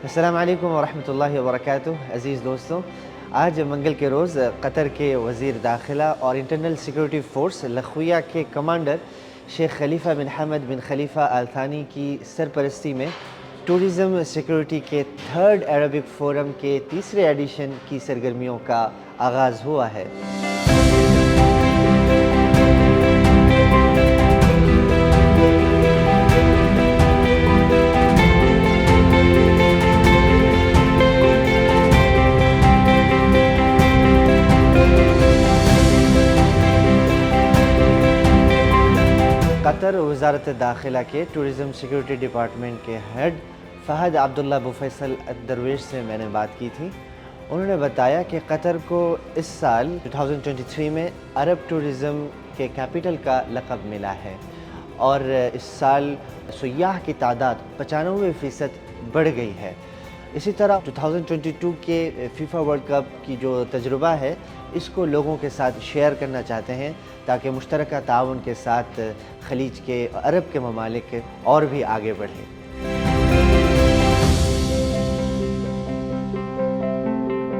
السلام علیکم ورحمۃ اللہ وبرکاتہ۔ عزیز دوستوں، آج منگل کے روز قطر کے وزیر داخلہ اور انٹرنل سیکورٹی فورس لخویہ کے کمانڈر شیخ خلیفہ بن حمد بن خلیفہ آل ثانی کی سرپرستی میں ٹورزم سیکورٹی کے تھرڈ عربک فورم کے تیسرے ایڈیشن کی سرگرمیوں کا آغاز ہوا ہے۔ قطر وزارت داخلہ کے ٹورزم سیکورٹی ڈپارٹمنٹ کے ہیڈ فہد عبداللہ بوفیصل الدرویش سے میں نے بات کی تھی۔ انہوں نے بتایا کہ قطر کو اس سال 2023 میں عرب ٹورزم کے کیپٹل کا لقب ملا ہے اور اس سال سیاح کی تعداد 95% بڑھ گئی ہے۔ اسی طرح 2022 کے فیفا ورلڈ کپ کی جو تجربہ ہے اس کو لوگوں کے ساتھ شیئر کرنا چاہتے ہیں تاکہ مشترکہ تعاون کے ساتھ خلیج کے عرب کے ممالک اور بھی آگے بڑھیں۔